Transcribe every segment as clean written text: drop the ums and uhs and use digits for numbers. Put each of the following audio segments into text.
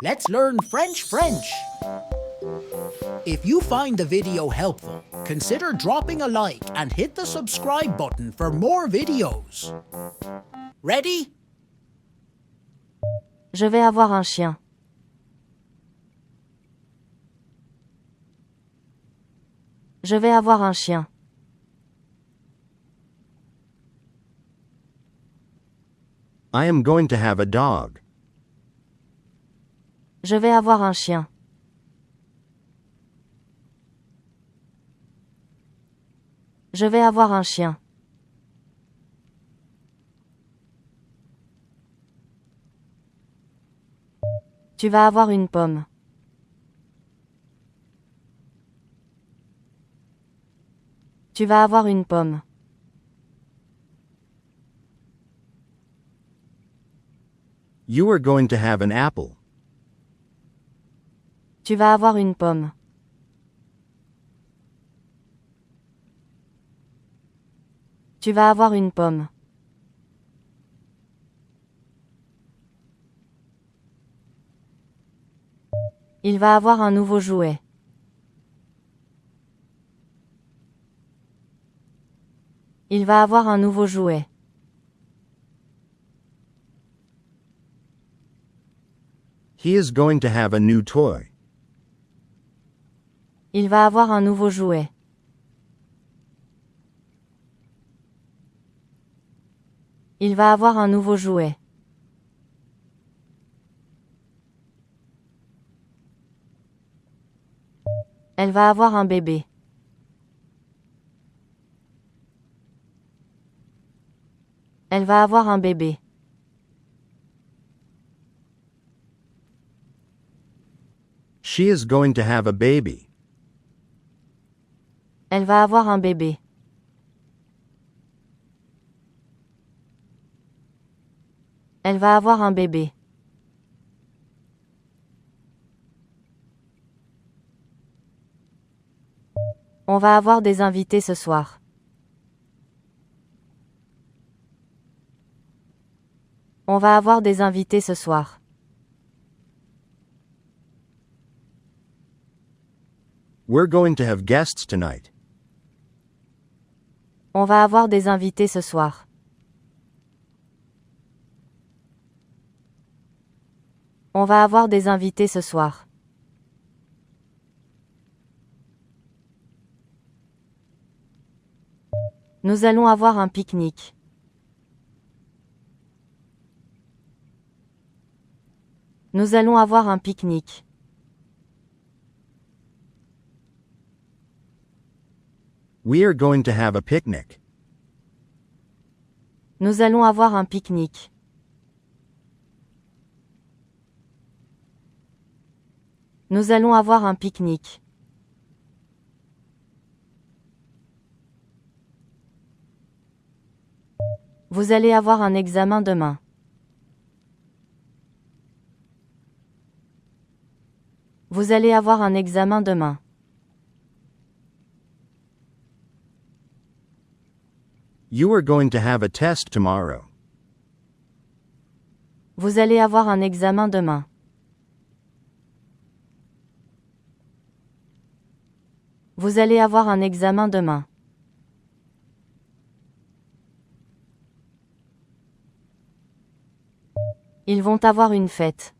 Let's learn French. If you find the video helpful, consider dropping a like and hit the subscribe button for more videos. Ready? Je vais avoir un chien. Je vais avoir un chien. I am going to have a dog. Je vais avoir un chien. Je vais avoir un chien. Tu vas avoir une pomme. Tu vas avoir une pomme. You are going to have an apple. Tu vas avoir une pomme. Tu vas avoir une pomme. Il va avoir un nouveau jouet. Il va avoir un nouveau jouet. He is going to have a new toy. Il va avoir un nouveau jouet. Il va avoir un nouveau jouet. Elle va avoir un bébé. Elle va avoir un bébé. She is going to have a baby. Elle va avoir un bébé. Elle va avoir un bébé. On va avoir des invités ce soir. On va avoir des invités ce soir. We're going to have guests tonight. On va avoir des invités ce soir. On va avoir des invités ce soir. Nous allons avoir un pique-nique. Nous allons avoir un pique-nique. We are going to have a picnic. Nous allons avoir un pique-nique. Nous allons avoir un pique-nique. Vous allez avoir un examen demain. Vous allez avoir un examen demain. You are going to have a test tomorrow. Vous allez avoir un examen demain. Vous allez avoir un examen demain. Ils vont avoir une fête.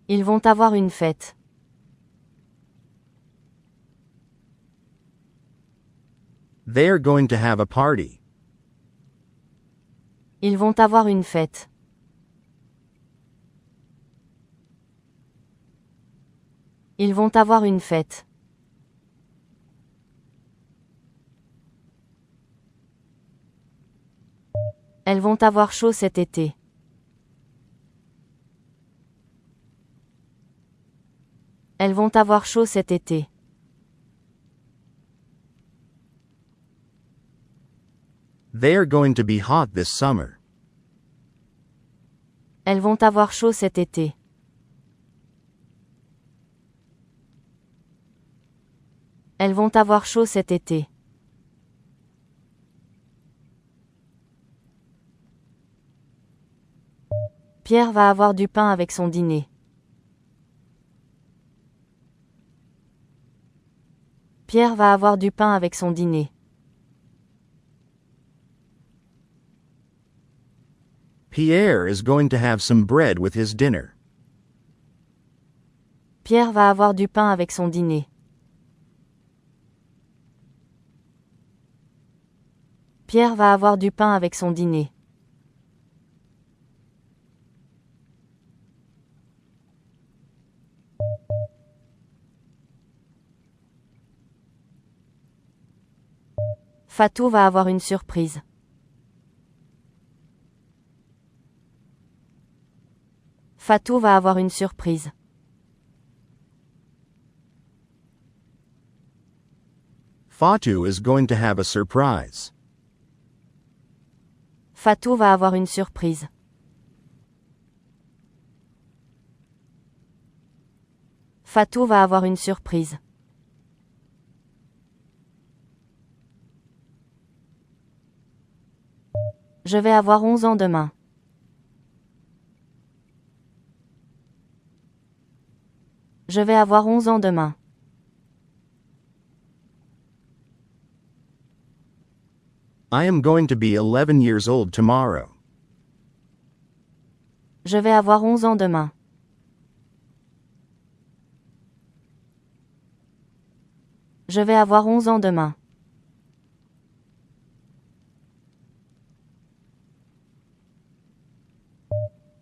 Ils vont avoir une fête. They are going to have a party. Ils vont avoir une fête. Ils vont avoir une fête. Elles vont avoir chaud cet été. Elles vont avoir chaud cet été. They are going to be hot this summer. Elles vont avoir chaud cet été. Elles vont avoir chaud cet été. Pierre va avoir du pain avec son dîner. Pierre va avoir du pain avec son dîner. Pierre is going to have some bread with his dinner. Pierre va avoir du pain avec son dîner. Pierre va avoir du pain avec son dîner. Fatou va avoir une surprise. Fatou va avoir une surprise. Fatou is going to have a surprise. Fatou va avoir une surprise. Fatou va avoir une surprise. Je vais avoir 11 ans demain. Je vais avoir 11 ans demain. I am going to be 11 years old tomorrow. Je vais avoir 11 ans demain. Je vais avoir 11 ans demain.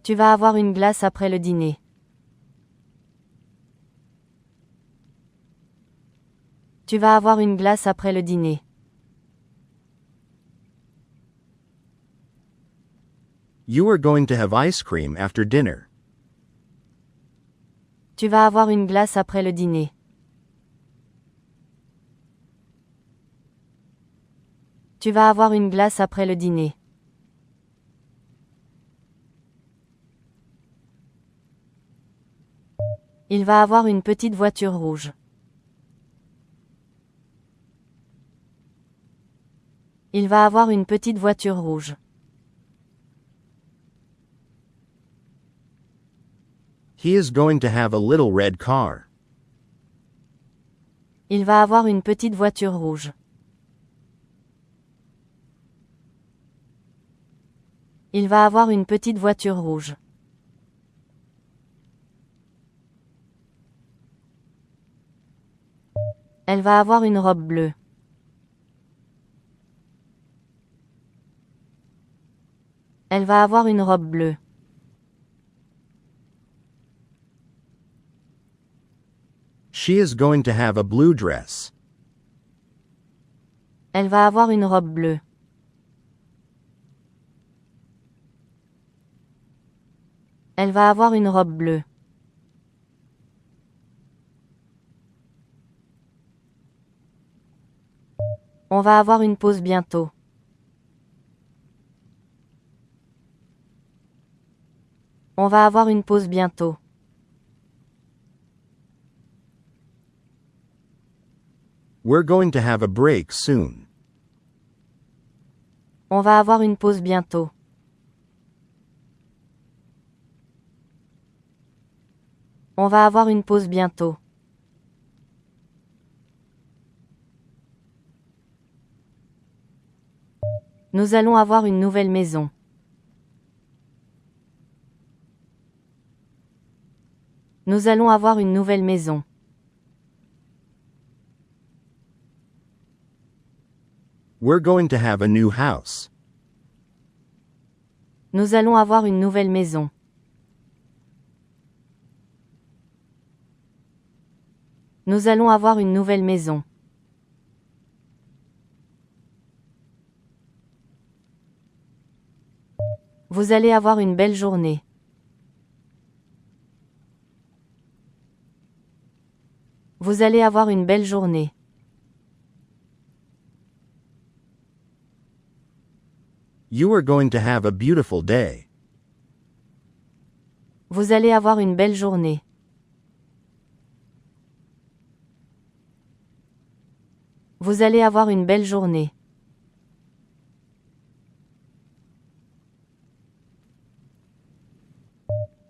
Tu vas avoir une glace après le dîner. Tu vas avoir une glace après le dîner. You are going to have ice cream after dinner. Tu vas avoir une glace après le dîner. Tu vas avoir une glace après le dîner. Il va avoir une petite voiture rouge. Il va avoir une petite voiture rouge. He is going to have a little red car. Il va avoir une petite voiture rouge. Il va avoir une petite voiture rouge. Elle va avoir une robe bleue. Elle va avoir une robe bleue. She is going to have a blue dress. Elle va avoir une robe bleue. Elle va avoir une robe bleue. On va avoir une pause bientôt. On va avoir une pause bientôt. We're going to have a break soon. On va avoir une pause bientôt. On va avoir une pause bientôt. Nous allons avoir une nouvelle maison. Nous allons avoir une nouvelle maison. We're going to have a new house. Nous allons avoir une nouvelle maison. Nous allons avoir une nouvelle maison. Vous allez avoir une belle journée. Vous allez avoir une belle journée. You are going to have a beautiful day. Vous allez avoir une belle journée. Vous allez avoir une belle journée.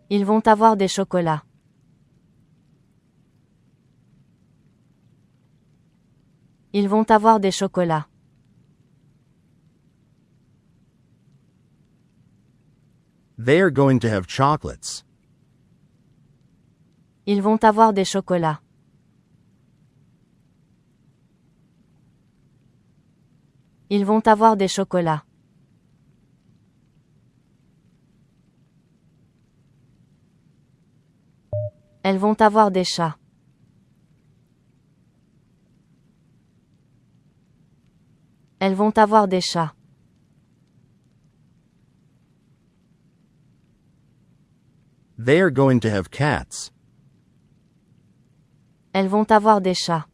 Ils vont avoir des chocolats. Ils vont avoir des chocolats. They are going to have chocolates. Ils vont avoir des chocolats. Ils vont avoir des chocolats. Elles vont avoir des chats. Elles vont avoir des chats. They are going to have cats. Elles vont avoir des chats.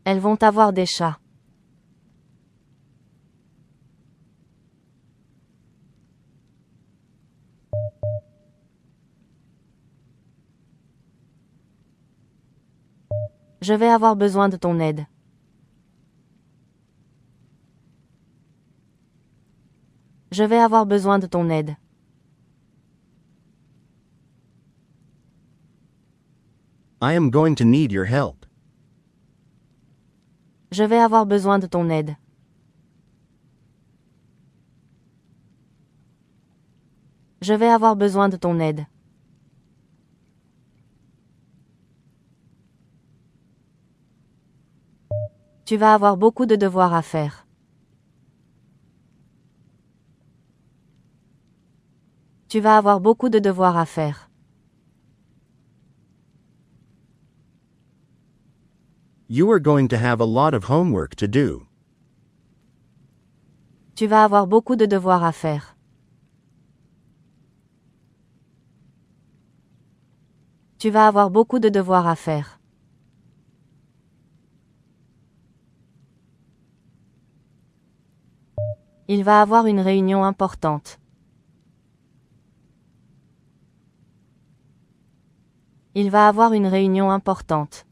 Elles vont avoir des chats. Je vais avoir besoin de ton aide. Je vais avoir besoin de ton aide. I am going to need your help. Je vais avoir besoin de ton aide. Je vais avoir besoin de ton aide. Tu vas avoir beaucoup de devoirs à faire. Tu vas avoir beaucoup de devoirs à faire. You are going to have a lot of homework to do. Tu vas avoir beaucoup de devoirs à faire. Tu vas avoir beaucoup de devoirs à faire. Il va avoir une réunion importante. Il va avoir une réunion importante.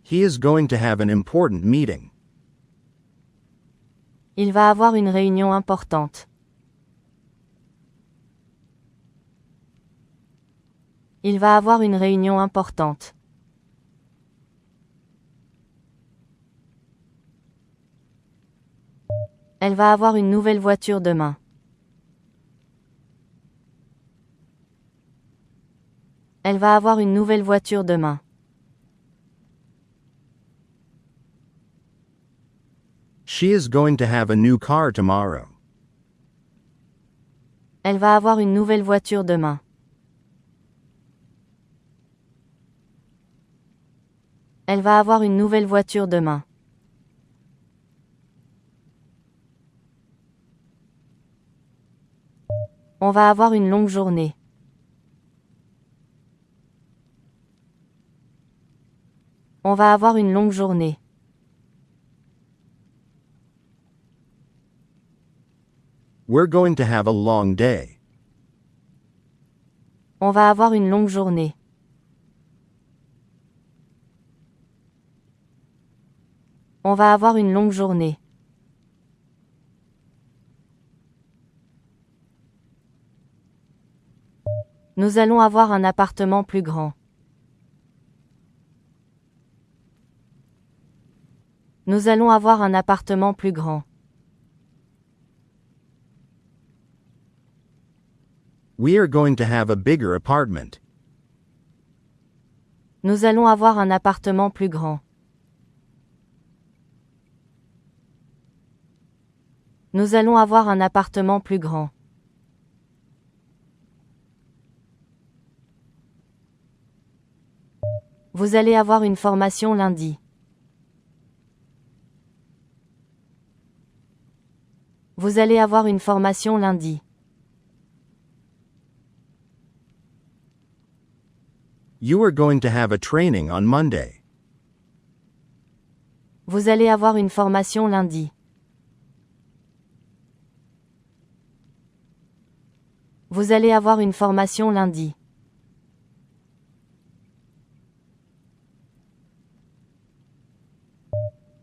He is going to have an important meeting. Il va avoir une réunion importante. Il va avoir une réunion importante. Elle va avoir une nouvelle voiture demain. Elle va avoir une nouvelle voiture demain. She is going to have a new car tomorrow. Elle va avoir une nouvelle voiture demain. Elle va avoir une nouvelle voiture demain. On va avoir une longue journée. On va avoir une longue journée. We're going to have a long day. On va avoir une longue journée. On va avoir une longue journée. Nous allons avoir un appartement plus grand. Nous allons avoir un appartement plus grand. We are going to have a bigger apartment. Nous allons avoir un appartement plus grand. Nous allons avoir un appartement plus grand. Vous allez avoir une formation lundi. Vous allez avoir une formation lundi. You are going to have a training on Monday. Vous allez avoir une formation lundi. Vous allez avoir une formation lundi.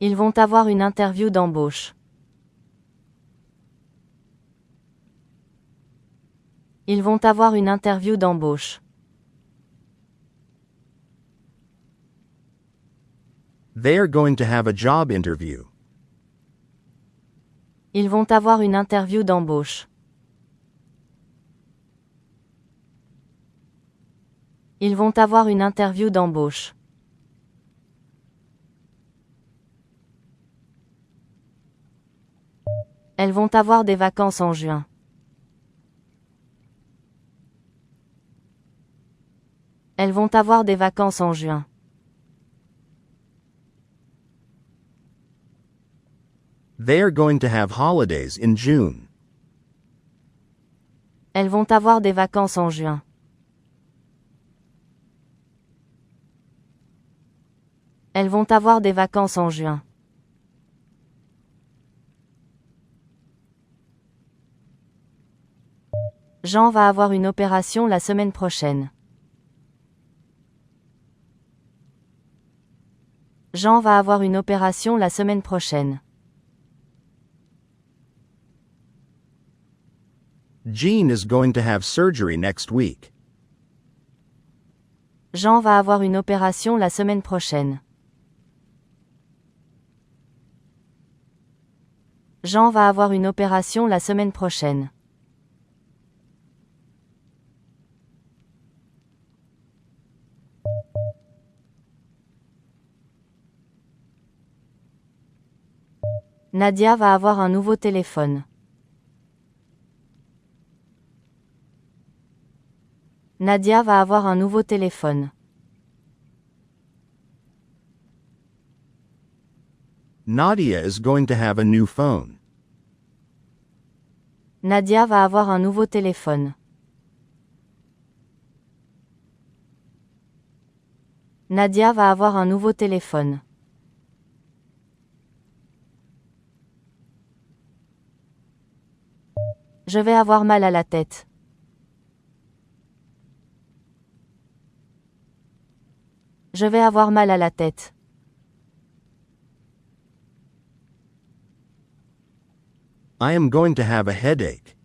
Ils vont avoir une interview d'embauche. Ils vont avoir une interview d'embauche. They are going to have a job interview. Ils vont avoir une interview d'embauche. Ils vont avoir une interview d'embauche. Elles vont avoir des vacances en juin. Elles vont avoir des vacances en juin. They are going to have holidays in June. Elles vont avoir des vacances en juin. Elles vont avoir des vacances en juin. Jean va avoir une opération la semaine prochaine. Jean va avoir une opération la semaine prochaine. Jean is going to have surgery next week. Jean va avoir une opération la semaine prochaine. Jean va avoir une opération la semaine prochaine. Nadia va avoir un nouveau téléphone. Nadia va avoir un nouveau téléphone. Nadia is going to have a new phone. Nadia va avoir un nouveau téléphone. Nadia va avoir un nouveau téléphone. Je vais avoir mal à la tête. Je vais avoir mal à la tête. I am going to have a headache.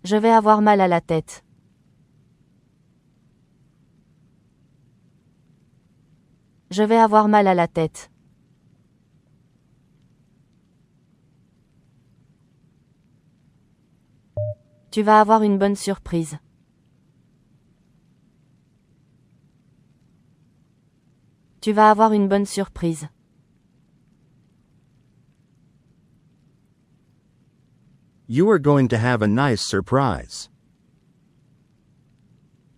Je vais avoir mal à la tête. Je vais avoir mal à la tête. Tu vas avoir une bonne surprise. Tu vas avoir une bonne surprise. You are going to have a nice surprise.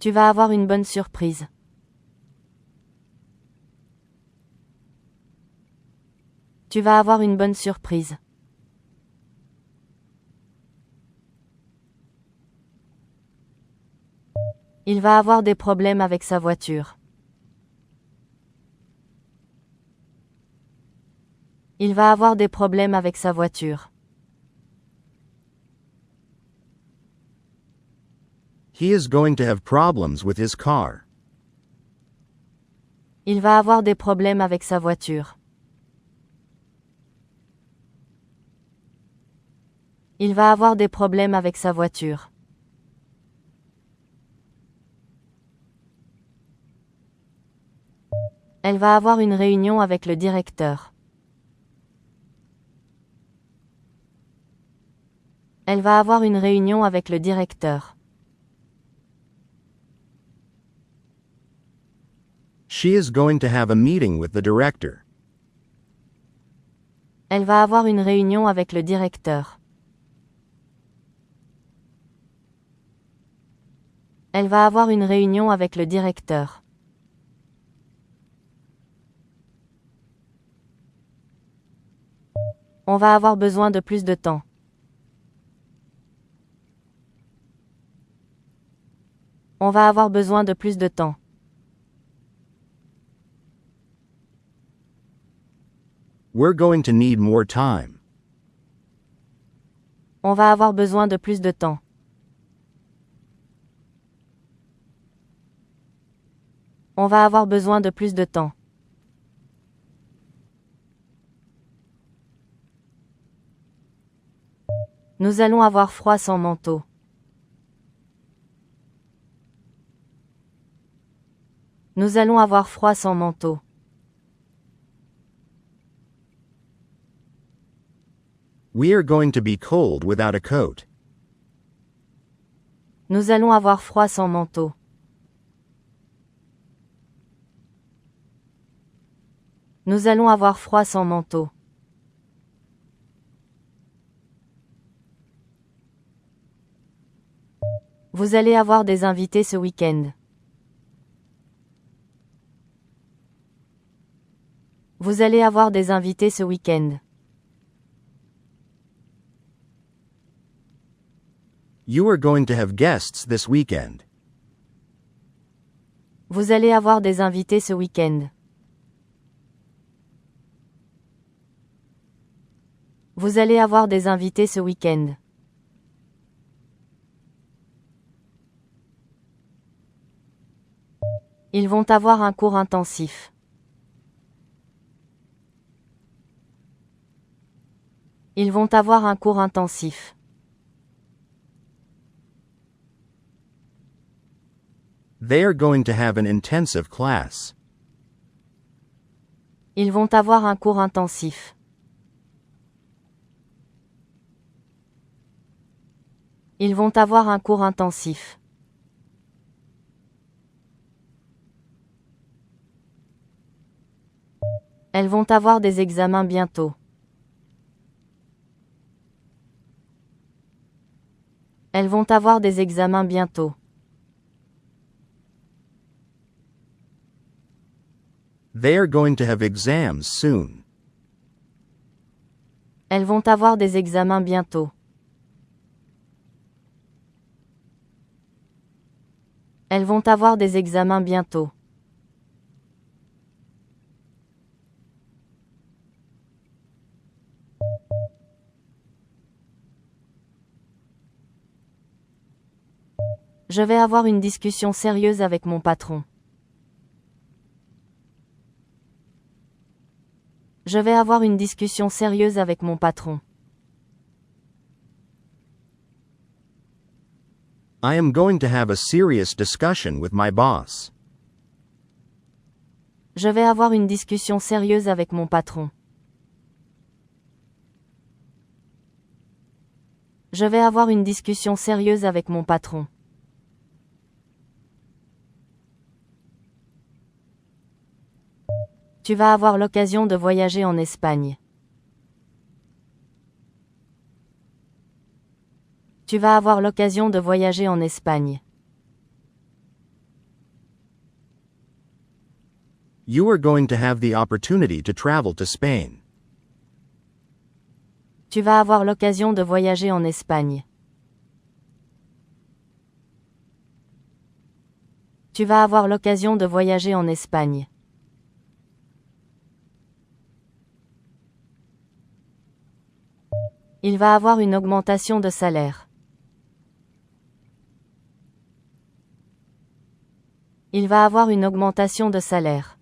Tu vas avoir une bonne surprise. Tu vas avoir une bonne surprise. Il va avoir des problèmes avec sa voiture. Il va avoir des problèmes avec sa voiture. He is going to have problems with his car. Il va avoir des problèmes avec sa voiture. Il va avoir des problèmes avec sa voiture. Elle va avoir une réunion avec le directeur. Elle va avoir une réunion avec le directeur. She is going to have a meeting with the director. Elle va avoir une réunion avec le directeur. Elle va avoir une réunion avec le directeur. On va avoir besoin de plus de temps. On va avoir besoin de plus de temps. We're going to need more time. On va avoir besoin de plus de temps. On va avoir besoin de plus de temps. Nous allons avoir froid sans manteau. Nous allons avoir froid sans manteau. We are going to be cold without a coat. Nous allons avoir froid sans manteau. Nous allons avoir froid sans manteau. Vous allez avoir des invités ce week-end. Vous allez avoir des invités ce week-end. You are going to have guests this weekend. Vous allez avoir des invités ce week-end. Vous allez avoir des invités ce week-end. Ils vont avoir un cours intensif. Ils vont avoir un cours intensif. They are going to have an intensive class. Ils vont avoir un cours intensif. Ils vont avoir un cours intensif. Elles vont avoir des examens bientôt. Elles vont avoir des examens bientôt. They are going to have exams soon. Elles vont avoir des examens bientôt. Elles vont avoir des examens bientôt. Je vais avoir une discussion sérieuse avec mon patron. Je vais avoir une discussion sérieuse avec mon patron. I am going to have a serious discussion with my boss. Je vais avoir une discussion sérieuse avec mon patron. Je vais avoir une discussion sérieuse avec mon patron. Tu vas avoir l'occasion de voyager en Espagne. Tu vas avoir l'occasion de voyager en Espagne. You are going to have the opportunity to travel to Spain. Tu vas avoir l'occasion de voyager en Espagne. Tu vas avoir l'occasion de voyager en Espagne. Il va avoir une augmentation de salaire. Il va avoir une augmentation de salaire.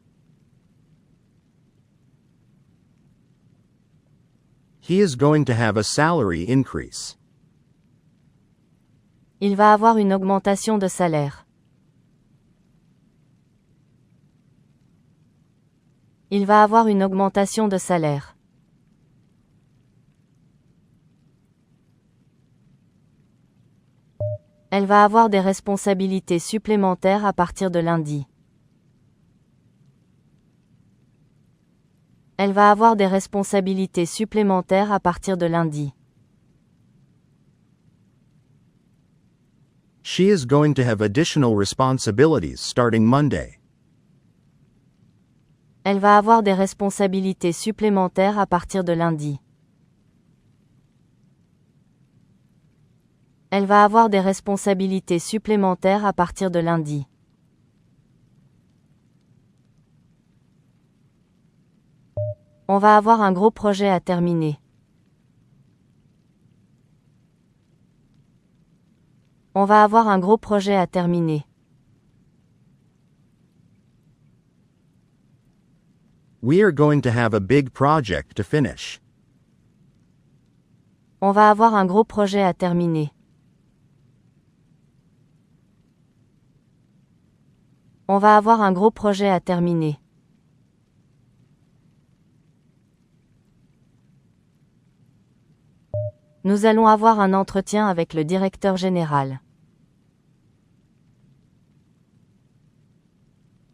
He is going to have a salary increase. Il va avoir une augmentation de salaire. Il va avoir une augmentation de salaire. Elle va avoir des responsabilités supplémentaires à partir de lundi. Elle va avoir des responsabilités supplémentaires à partir de lundi. She is going to have additional responsibilities starting Monday. Elle va avoir des responsabilités supplémentaires à partir de lundi. Elle va avoir des responsabilités supplémentaires à partir de lundi. On va avoir un gros projet à terminer. On va avoir un gros projet à terminer. We are going to have a big project to finish. On va avoir un gros projet à terminer. On va avoir un gros projet à terminer. Nous allons avoir un entretien avec le directeur général.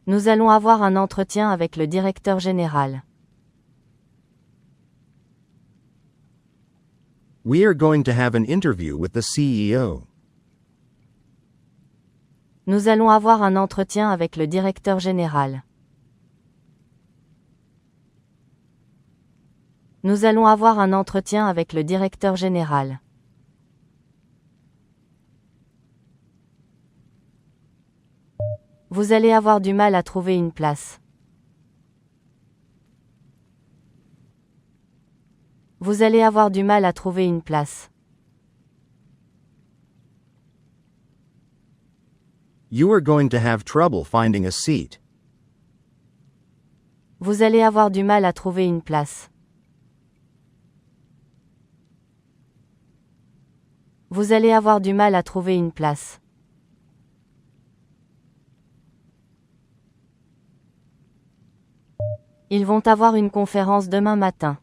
Nous allons avoir un entretien avec le directeur général. We are going to have an interview with the CEO. Nous allons avoir un entretien avec le directeur général. Nous allons avoir un entretien avec le directeur général. Vous allez avoir du mal à trouver une place. Vous allez avoir du mal à trouver une place. You are going to have trouble finding a seat. Vous allez avoir du mal à trouver une place. Vous allez avoir du mal à trouver une place. Ils vont avoir une conférence demain matin.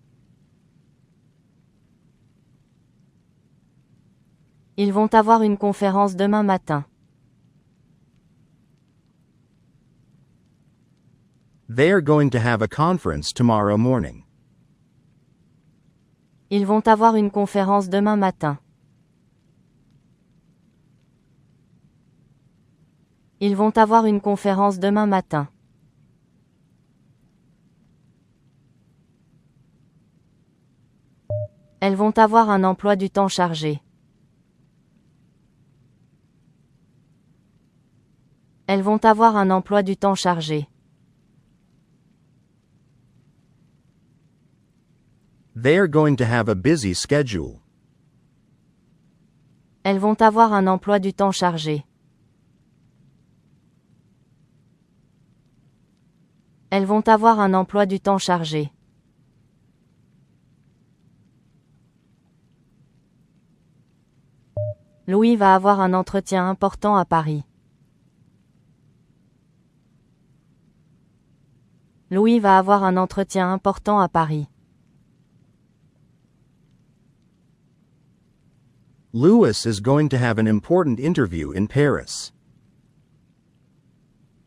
Ils vont avoir une conférence demain matin. They are going to have a conference tomorrow morning. Ils vont avoir une conférence demain matin. Ils vont avoir une conférence demain matin. Elles vont avoir un emploi du temps chargé. Elles vont avoir un emploi du temps chargé. They are going to have a busy schedule. Elles vont avoir un emploi du temps chargé. Elles vont avoir un emploi du temps chargé. Louis va avoir un entretien important à Paris. Louis va avoir un entretien important à Paris. Louis is going to have an important interview in Paris.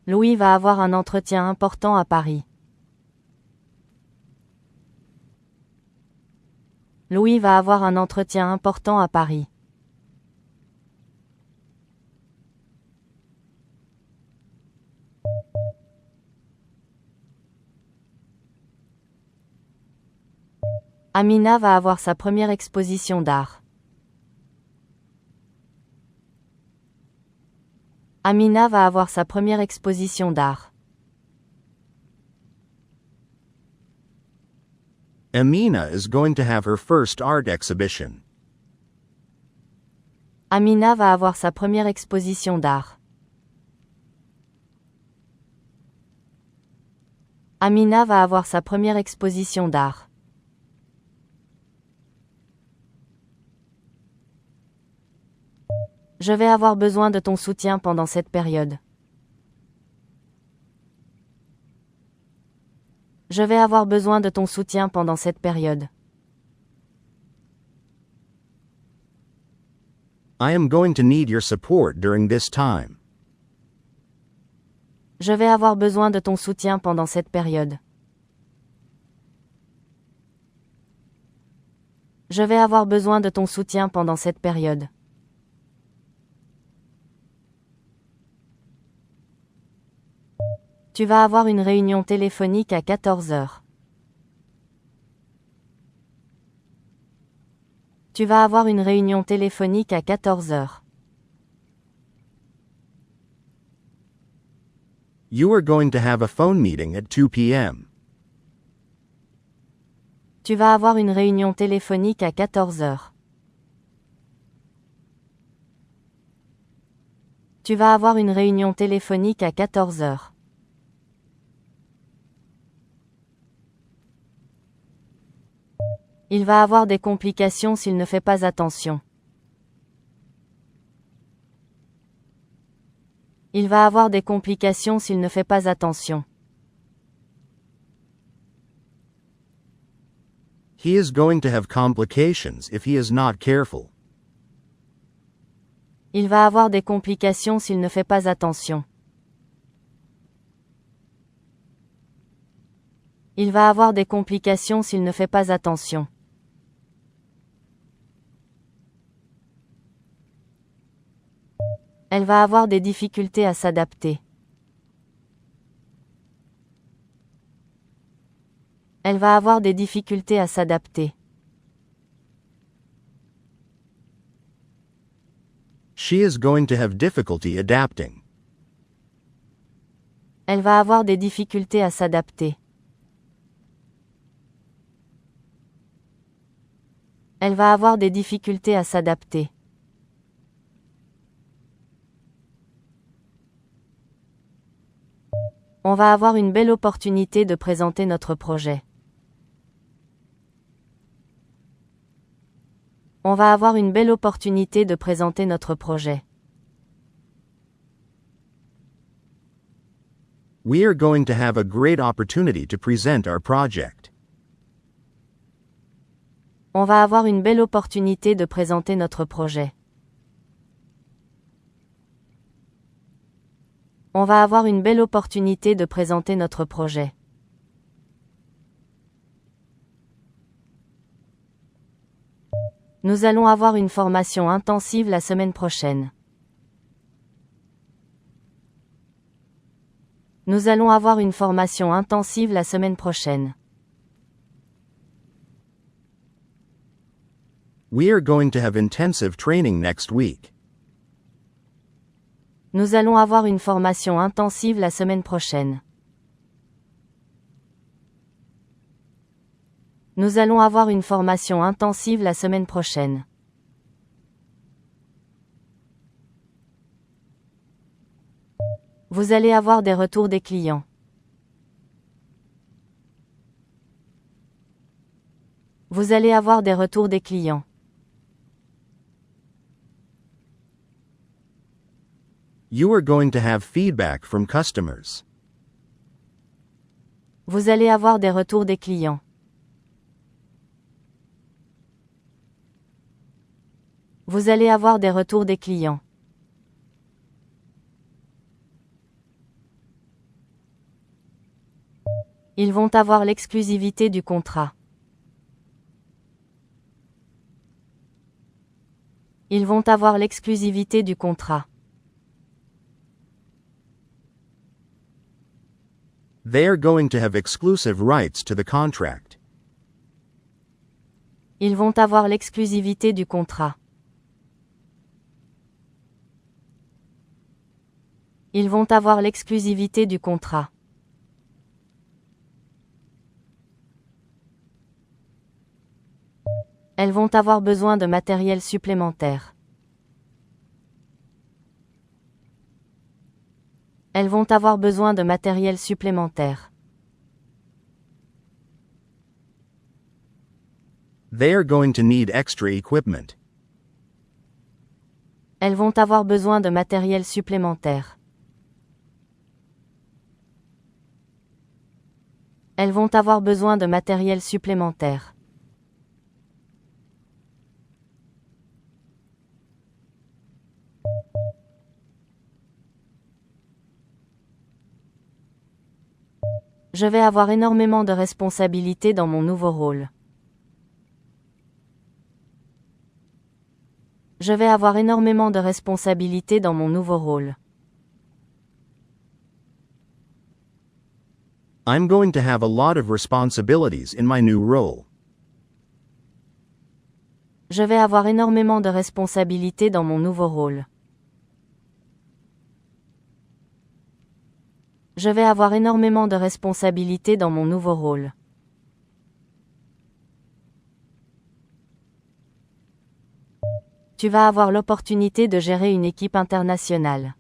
Louis va avoir un entretien important à Paris. Louis va avoir un entretien important à Paris. Amina va avoir sa première exposition d'art. Amina va avoir sa première exposition d'art. Amina is going to have her first art exhibition. Amina va avoir sa première exposition d'art. Amina va avoir sa première exposition d'art. Je vais avoir besoin de ton soutien pendant cette période. Je vais avoir besoin de ton soutien pendant cette période. I am going to need your support during this time. Je vais avoir besoin de ton soutien pendant cette période. Je vais avoir besoin de ton soutien pendant cette période. Tu vas avoir une réunion téléphonique à 14 heures. Tu vas avoir une réunion téléphonique à 14 heures. You are going to have a phone meeting at 2 p.m. Tu vas avoir une réunion téléphonique à 14 heures. Tu vas avoir une réunion téléphonique à 14 heures. Il va avoir des complications s'il ne fait pas attention. Il va avoir des complications s'il ne fait pas attention. He is going to have complications if he is not careful. Il va avoir des complications s'il ne fait pas attention. Il va avoir des complications s'il ne fait pas attention. Elle va avoir des difficultés à s'adapter. Elle va avoir des difficultés à s'adapter. She is going to have difficulty adapting. Elle va avoir des difficultés à s'adapter. Elle va avoir des difficultés à s'adapter. On va avoir une belle opportunité de présenter notre projet. On va avoir une belle opportunité de présenter notre projet. We are going to have a great opportunity to present our project. On va avoir une belle opportunité de présenter notre projet. On va avoir une belle opportunité de présenter notre projet. Nous allons avoir une formation intensive la semaine prochaine. Nous allons avoir une formation intensive la semaine prochaine. We are going to have intensive training next week. Nous allons avoir une formation intensive la semaine prochaine. Nous allons avoir une formation intensive la semaine prochaine. Vous allez avoir des retours des clients. Vous allez avoir des retours des clients. You are going to have feedback from customers. Vous allez avoir des retours des clients. Vous allez avoir des retours des clients. Ils vont avoir l'exclusivité du contrat. Ils vont avoir l'exclusivité du contrat. They are going to have exclusive rights to the contract. Ils vont avoir l'exclusivité du contrat. Ils vont avoir l'exclusivité du contrat. Elles vont avoir besoin de matériel supplémentaire. Elles vont avoir besoin de matériel supplémentaire. They are going to need extra equipment. Elles vont avoir besoin de matériel supplémentaire. Elles vont avoir besoin de matériel supplémentaire. Je vais avoir énormément de responsabilités dans mon nouveau rôle. Je vais avoir énormément de responsabilités dans mon nouveau rôle. I'm going to have a lot of responsibilities in my new role. Je vais avoir énormément de responsabilités dans mon nouveau rôle. Je vais avoir énormément de responsabilités dans mon nouveau rôle. Tu vas avoir l'opportunité de gérer une équipe internationale.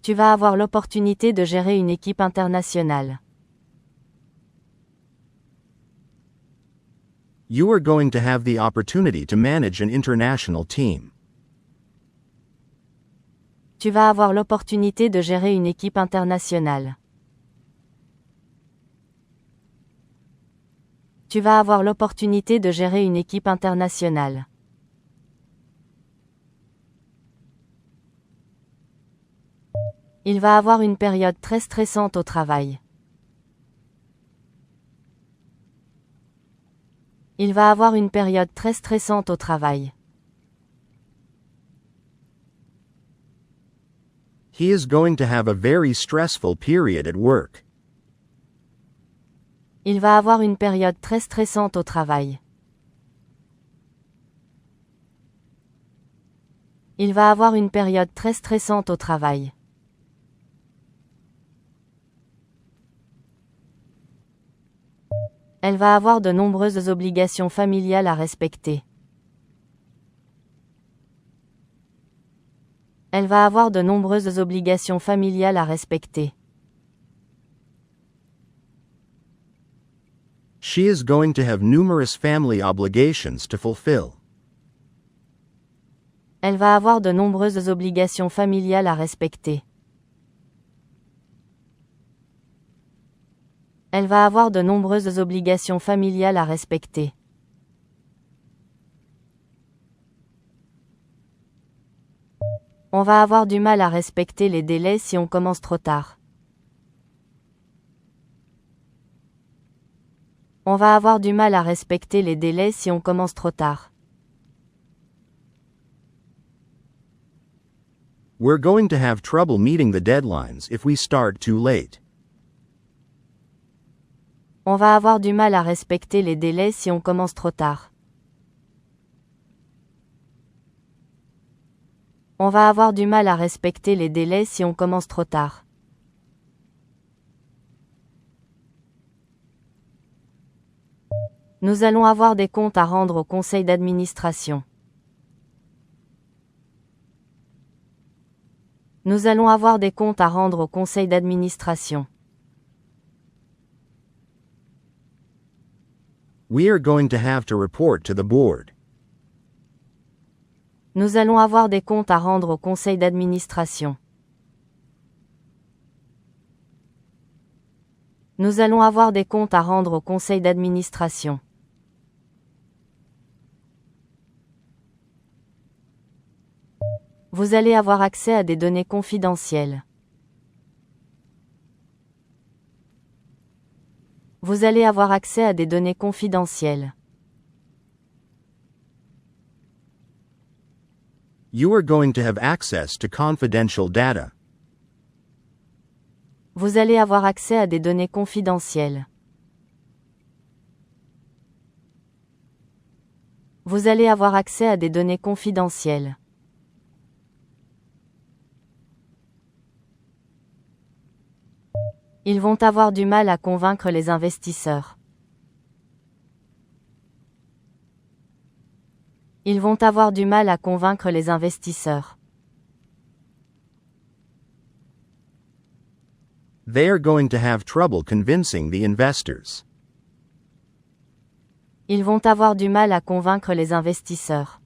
Tu vas avoir l'opportunité de gérer une équipe internationale. You are going to have the opportunity to manage an international team. Tu vas avoir l'opportunité de gérer une équipe internationale. Tu vas avoir l'opportunité de gérer une équipe internationale. Il va avoir une période très stressante au travail. Il va avoir une période très stressante au travail. He is going to have a very stressful period at work. Il va avoir une période très stressante au travail. Il va avoir une période très stressante au travail. Elle va avoir de nombreuses obligations familiales à respecter. Elle va avoir de nombreuses obligations familiales à respecter. She is going to have numerous family obligations to fulfill. Elle va avoir de nombreuses obligations familiales à respecter. Elle va avoir de nombreuses obligations familiales à respecter. On va avoir du mal à respecter les délais si on commence trop tard. On va avoir du mal à respecter les délais si on commence trop tard. We're going to have trouble meeting the deadlines if we start too late. On va avoir du mal à respecter les délais si on commence trop tard. On va avoir du mal à respecter les délais si on commence trop tard. Nous allons avoir des comptes à rendre au conseil d'administration. Nous allons avoir des comptes à rendre au conseil d'administration. We are going to have to report to the board. Nous allons avoir des comptes à rendre au conseil d'administration. Nous allons avoir des comptes à rendre au conseil d'administration. Vous allez avoir accès à des données confidentielles. Vous allez avoir accès à des données confidentielles. You are going to have access to confidential data. Vous allez avoir accès à des données confidentielles. Vous allez avoir accès à des données confidentielles. Ils vont avoir du mal à convaincre les investisseurs. Ils vont avoir du mal à convaincre les investisseurs. They are going to have trouble convincing the investors. Ils vont avoir du mal à convaincre les investisseurs.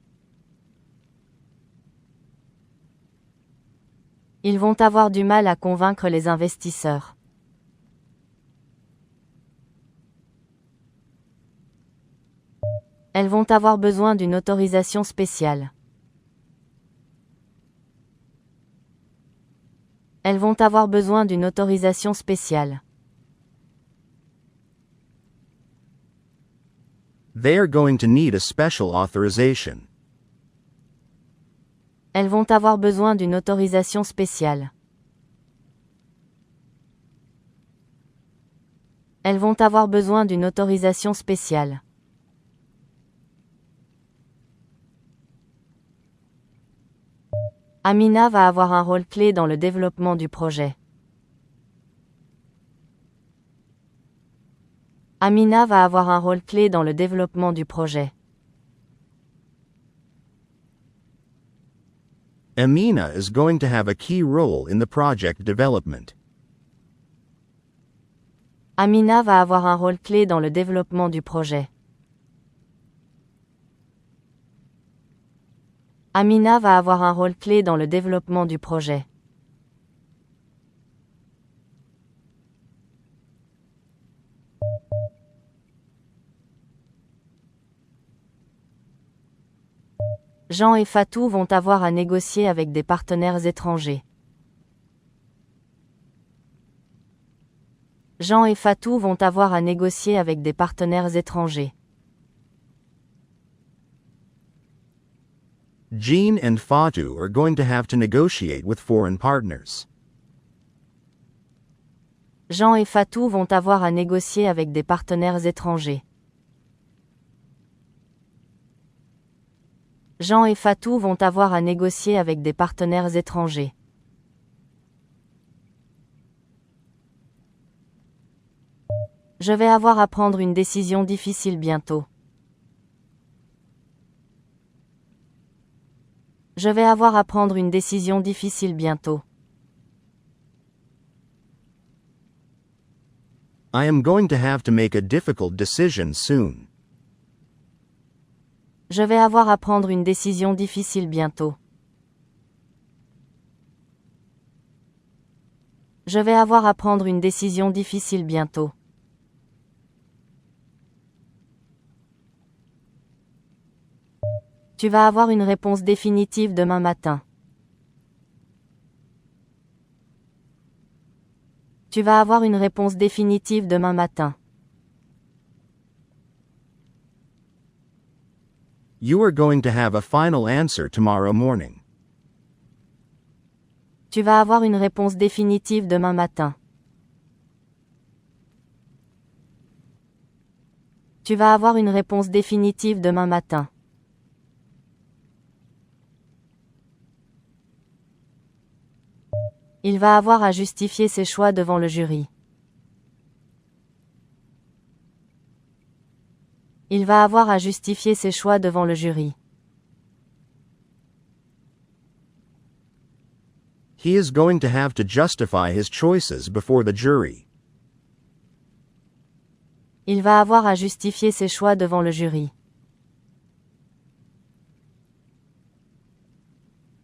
Ils vont avoir du mal à convaincre les investisseurs. Elles vont avoir besoin d'une autorisation spéciale. Elles vont avoir besoin d'une autorisation spéciale. They are going to need a special authorization. Elles vont avoir besoin d'une autorisation spéciale. Elles vont avoir besoin d'une autorisation spéciale. Amina va avoir un rôle clé dans le développement du projet. Amina va avoir un rôle clé dans le développement du projet. Amina is going to have a key role in the project development. Amina va avoir un rôle clé dans le développement du projet. Amina va avoir un rôle clé dans le développement du projet. Jean et Fatou vont avoir à négocier avec des partenaires étrangers. Jean et Fatou vont avoir à négocier avec des partenaires étrangers. Jean and Fatou are going to have to negotiate with foreign partners. Jean et Fatou vont avoir à négocier avec des partenaires étrangers. Jean et Fatou vont avoir à négocier avec des partenaires étrangers. Je vais avoir à prendre une décision difficile bientôt. Je vais avoir à prendre une décision difficile bientôt. I am going to have to make a difficult decision soon. Je vais avoir à prendre une décision difficile bientôt. Je vais avoir à prendre une décision difficile bientôt. Tu vas avoir une réponse définitive demain matin. Tu vas avoir une réponse définitive demain matin. You are going to have a final answer tomorrow morning. Tu vas avoir une réponse définitive demain matin. Tu vas avoir une réponse définitive demain matin. Il va avoir à justifier ses choix devant le jury. Il va avoir à justifier ses choix devant le jury. He is going to have to justify his choices before the jury. Il va avoir à justifier ses choix devant le jury.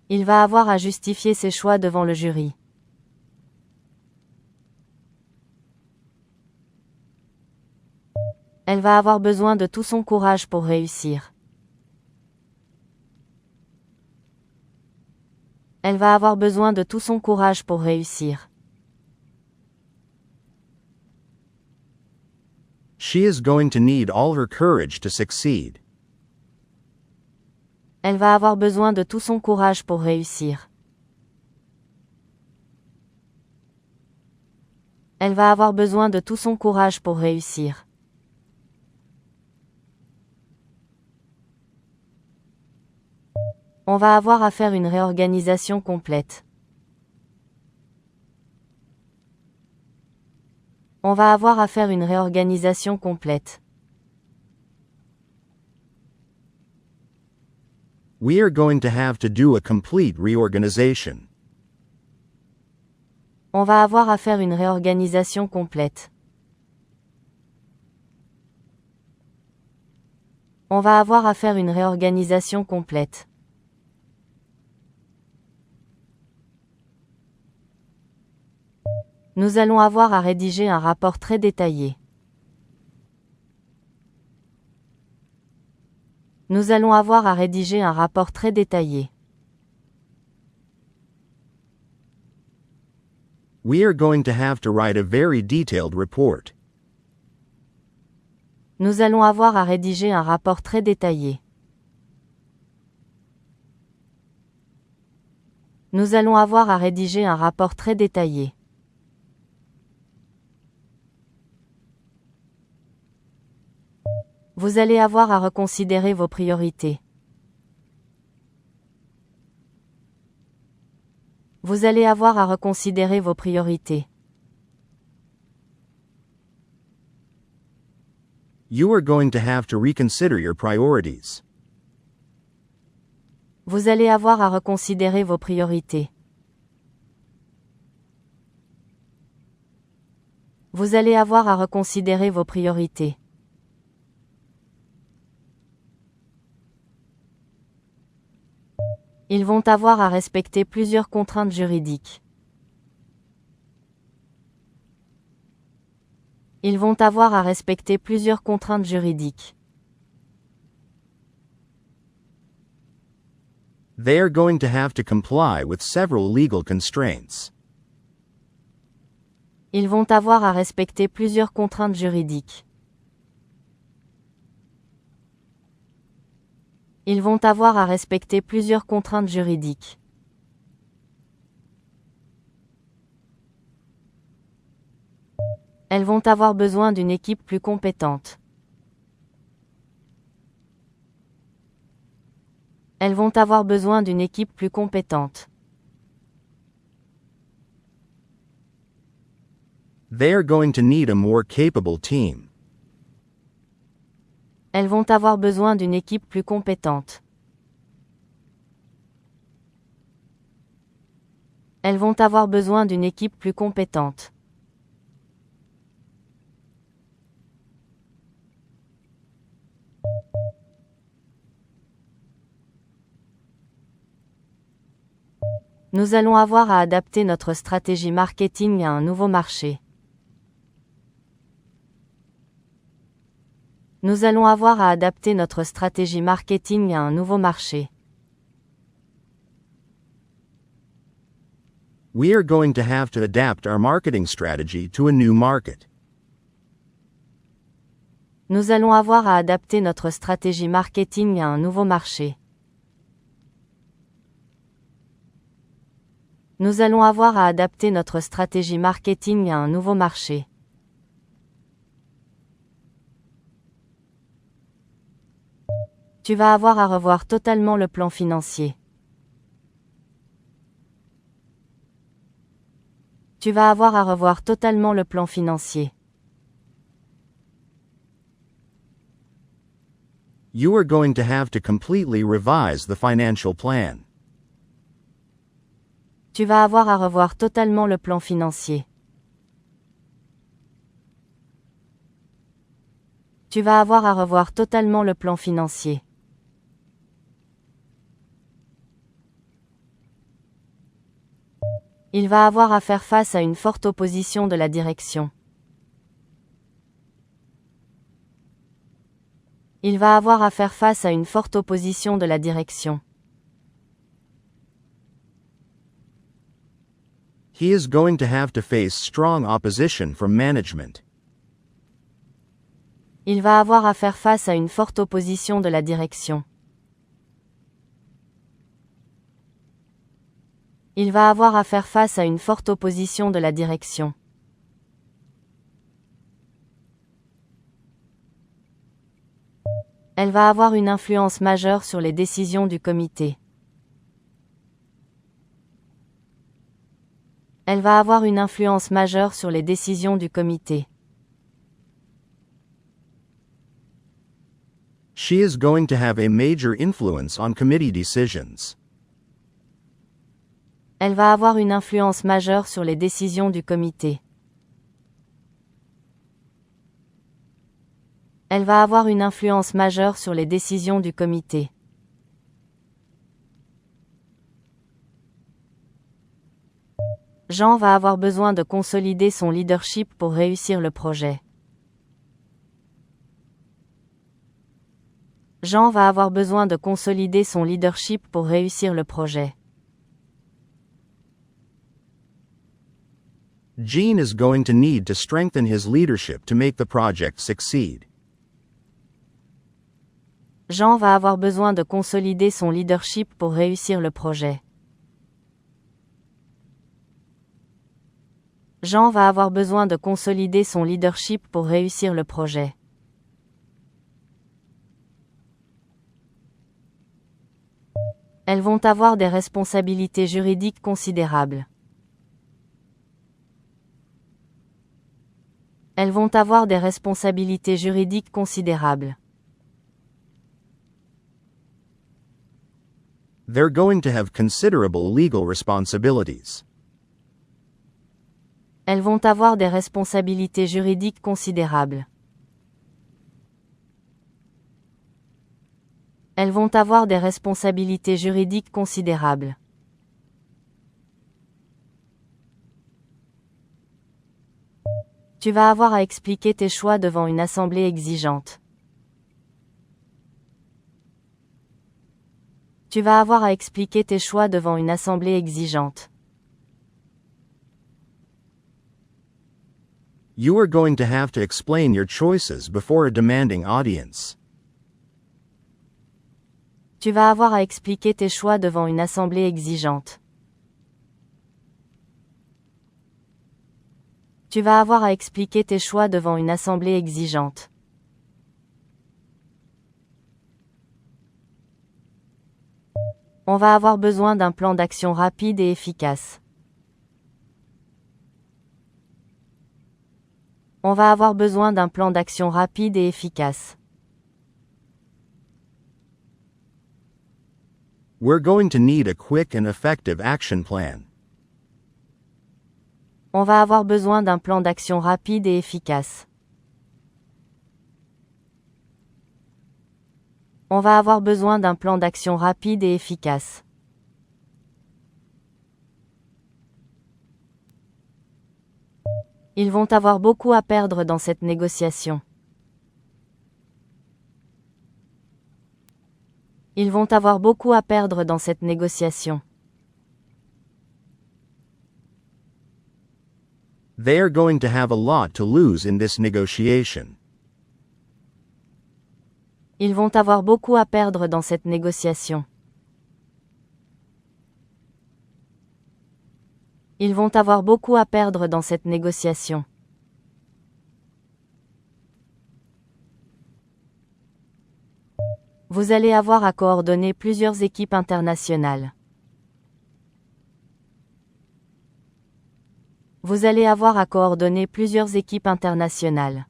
Il va avoir à justifier ses choix devant le jury. Elle va avoir besoin de tout son courage pour réussir. Elle va avoir besoin de tout son courage pour réussir. She is going to need all her courage to succeed. Elle va avoir besoin de tout son courage pour réussir. Elle va avoir besoin de tout son courage pour réussir. On va avoir à faire une réorganisation complète. On va avoir à faire une réorganisation complète. We are going to have to do a complete reorganization. On va avoir à faire une réorganisation complète. On va avoir à faire une réorganisation complète. Nous allons avoir à rédiger un rapport très détaillé. Nous allons avoir à rédiger un rapport très détaillé. We are going to have to write a very detailed report. Nous allons avoir à rédiger un rapport très détaillé. Nous allons avoir à rédiger un rapport très détaillé. Vous allez avoir à reconsidérer vos priorités. Vous allez avoir à reconsidérer vos priorités. You are going to have to reconsider your priorities. Vous allez avoir à reconsidérer vos priorités. Vous allez avoir à reconsidérer vos priorités. Ils vont avoir à respecter plusieurs contraintes juridiques. Ils vont avoir à respecter plusieurs contraintes juridiques. They are going to have to comply with several legal constraints. Ils vont avoir à respecter plusieurs contraintes juridiques. Ils vont avoir à respecter plusieurs contraintes juridiques. Elles vont avoir besoin d'une équipe plus compétente. Elles vont avoir besoin d'une équipe plus compétente. They are going to need a more capable team. Elles vont avoir besoin d'une équipe plus compétente. Elles vont avoir besoin d'une équipe plus compétente. Nous allons avoir à adapter notre stratégie marketing à un nouveau marché. Nous allons avoir à adapter notre stratégie marketing à un nouveau marché. We are going to have to adapt our marketing strategy to a new market. Nous allons avoir à adapter notre stratégie marketing à un nouveau marché. Nous allons avoir à adapter notre stratégie marketing à un nouveau marché. Tu vas avoir à revoir totalement le plan financier. Tu vas avoir à revoir totalement le plan financier. You are going to have to completely revise the financial plan. Tu vas avoir à revoir totalement le plan financier. Tu vas avoir à revoir totalement le plan financier. Il va avoir à faire face à une forte opposition de la direction. Il va avoir à faire face à une forte opposition de la direction. He is going to have to face strong opposition from management. Il va avoir à faire face à une forte opposition de la direction. Il va avoir à faire face à une forte opposition de la direction. Elle va avoir une influence majeure sur les décisions du comité. Elle va avoir une influence majeure sur les décisions du comité. She is going to have a major influence on committee decisions. Elle va avoir une influence majeure sur les décisions du comité. Elle va avoir une influence majeure sur les décisions du comité. Jean va avoir besoin de consolider son leadership pour réussir le projet. Jean va avoir besoin de consolider son leadership pour réussir le projet. Gene is going to need to strengthen his leadership to make the project succeed. Jean va avoir besoin de consolider son leadership pour réussir le projet. Jean va avoir besoin de consolider son leadership pour réussir le projet. Elles vont avoir des responsabilités juridiques considérables. Elles vont avoir des responsabilités juridiques considérables. They're going to have considerable legal responsibilities. Elles vont avoir des responsabilités juridiques considérables. Elles vont avoir des responsabilités juridiques considérables. Tu vas avoir à expliquer tes choix devant une assemblée exigeante. Tu vas avoir à expliquer tes choix devant une assemblée exigeante. You are going to have to explain your choices before a demanding audience. Tu vas avoir à expliquer tes choix devant une assemblée exigeante. Tu vas avoir à expliquer tes choix devant une assemblée exigeante. On va avoir besoin d'un plan d'action rapide et efficace. On va avoir besoin d'un plan d'action rapide et efficace. We're going to need a quick and effective action plan. On va avoir besoin d'un plan d'action rapide et efficace. On va avoir besoin d'un plan d'action rapide et efficace. Ils vont avoir beaucoup à perdre dans cette négociation. Ils vont avoir beaucoup à perdre dans cette négociation. They are going to have a lot to lose in this negotiation. Ils vont avoir beaucoup à perdre dans cette négociation. Ils vont avoir beaucoup à perdre dans cette négociation. Vous allez avoir à coordonner plusieurs équipes internationales. Vous allez avoir à coordonner plusieurs équipes internationales.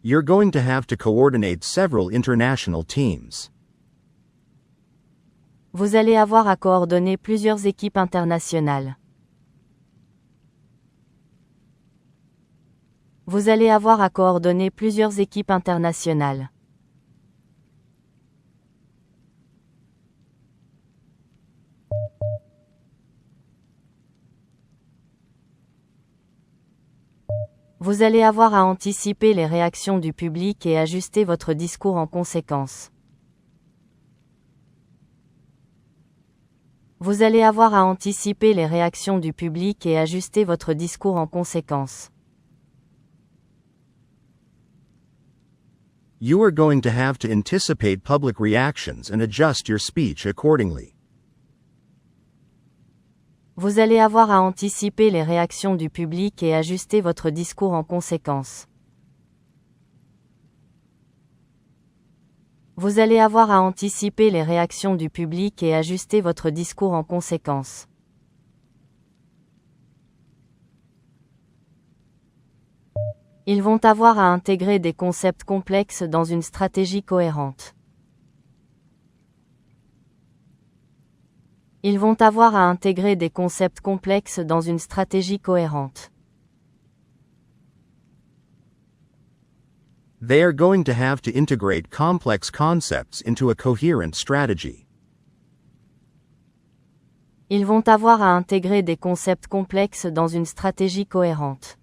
You're going to have to coordinate several international teams. Vous allez avoir à coordonner plusieurs équipes internationales. Vous allez avoir à coordonner plusieurs équipes internationales. Vous allez avoir à anticiper les réactions du public et ajuster votre discours en conséquence. Vous allez avoir à anticiper les réactions du public et ajuster votre discours en conséquence. You are going to have to anticipate public reactions and adjust your speech accordingly. Vous allez avoir à anticiper les réactions du public et ajuster votre discours en conséquence. Vous allez avoir à anticiper les réactions du public et ajuster votre discours en conséquence. Ils vont avoir à intégrer des concepts complexes dans une stratégie cohérente. Ils vont avoir à intégrer des concepts complexes dans une stratégie cohérente. They are going to have to integrate complex concepts into a coherent strategy. Ils vont avoir à intégrer des concepts complexes dans une stratégie cohérente.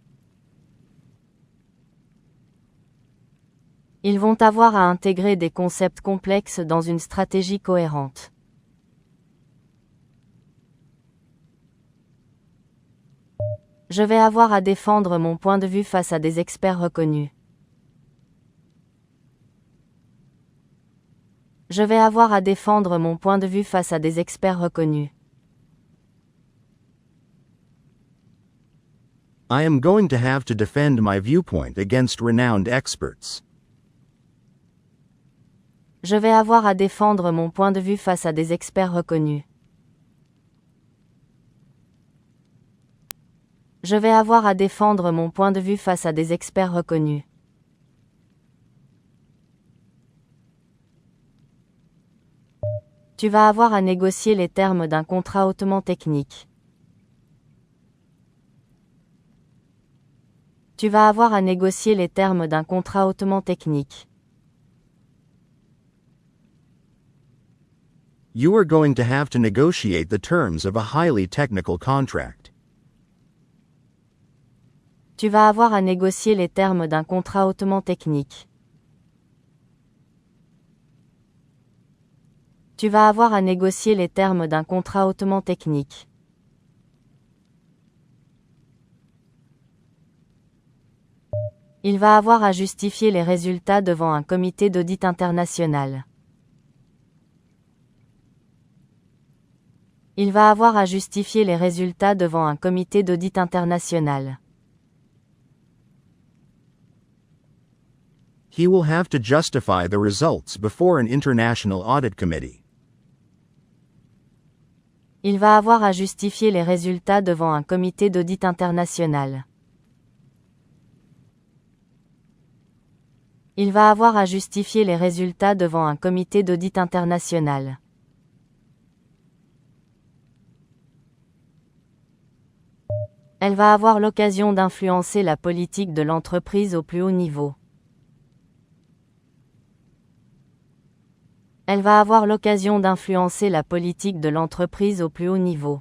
Ils vont avoir à intégrer des concepts complexes dans une stratégie cohérente. Je vais avoir à défendre mon point de vue face à des experts reconnus. Je vais avoir à défendre mon point de vue face à des experts reconnus. I am going to have to defend my viewpoint against renowned experts. Je vais avoir à défendre mon point de vue face à des experts reconnus. Je vais avoir à défendre mon point de vue face à des experts reconnus. Tu vas avoir à négocier les termes d'un contrat hautement technique. Tu vas avoir à négocier les termes d'un contrat hautement technique. You are going to have to negotiate the terms of a highly technical contract. Tu vas avoir à négocier les termes d'un contrat hautement technique. Tu vas avoir à négocier les termes d'un contrat hautement technique. Il va avoir à justifier les résultats devant un comité d'audit international. Il va avoir à justifier les résultats devant un comité d'audit international. He will have to justify the results before an international audit committee. Il va avoir à justifier les résultats devant un comité d'audit international. Il va avoir à justifier les résultats devant un comité d'audit international. Elle va avoir l'occasion d'influencer la politique de l'entreprise au plus haut niveau. Elle va avoir l'occasion d'influencer la politique de l'entreprise au plus haut niveau.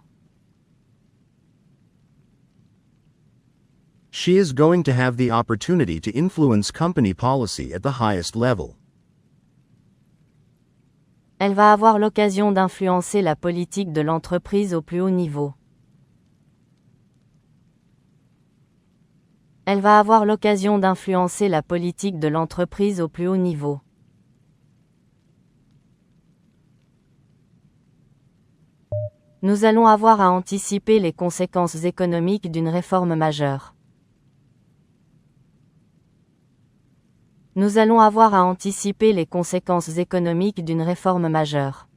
She is going to have the opportunity to influence company policy at the highest level. Elle va avoir l'occasion d'influencer la politique de l'entreprise au plus haut niveau. Elle va avoir l'occasion d'influencer la politique de l'entreprise au plus haut niveau. Nous allons avoir à anticiper les conséquences économiques d'une réforme majeure. Nous allons avoir à anticiper les conséquences économiques d'une réforme majeure.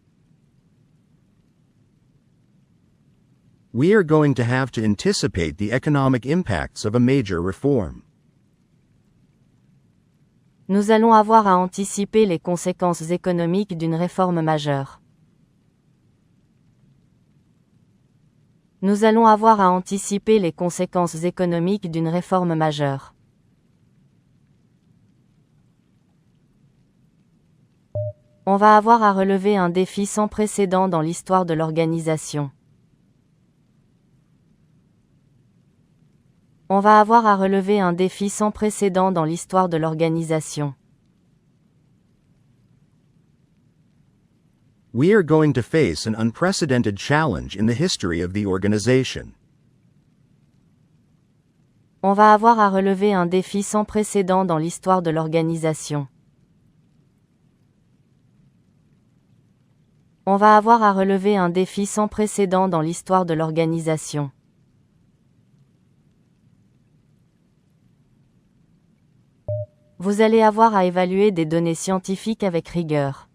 We are going to have to anticipate the economic impacts of a major reform. Nous allons avoir à anticiper les conséquences économiques d'une réforme majeure. Nous allons avoir à anticiper les conséquences économiques d'une réforme majeure. On va avoir à relever un défi sans précédent dans l'histoire de l'organisation. On va avoir à relever un défi sans précédent dans l'histoire de l'organisation. We are going to face an unprecedented challenge in the history of the organization. On va avoir à relever un défi sans précédent dans l'histoire de l'organisation. On va avoir à relever un défi sans précédent dans l'histoire de l'organisation. Vous allez avoir à évaluer des données scientifiques avec rigueur.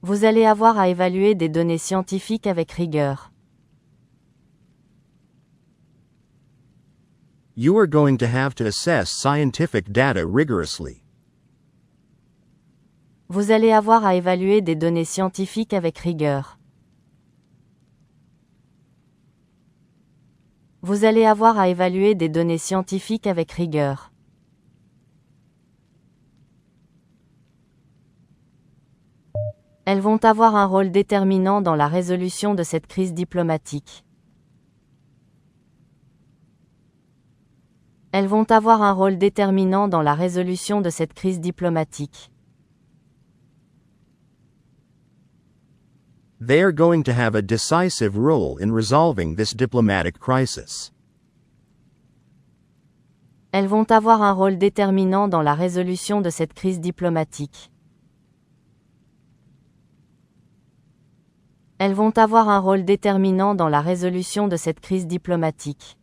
Vous allez avoir à évaluer des données scientifiques avec rigueur. You are going to have to assess scientific data rigorously. Vous allez avoir à évaluer des données scientifiques avec rigueur. Vous allez avoir à évaluer des données scientifiques avec rigueur. Elles vont avoir un rôle déterminant dans la résolution de cette crise diplomatique. Elles vont avoir un rôle déterminant dans la résolution de cette crise diplomatique. They are going to have a decisive role in resolving this diplomatic crisis. Elles vont avoir un rôle déterminant dans la résolution de cette crise diplomatique. Elles vont avoir un rôle déterminant dans la résolution de cette crise diplomatique.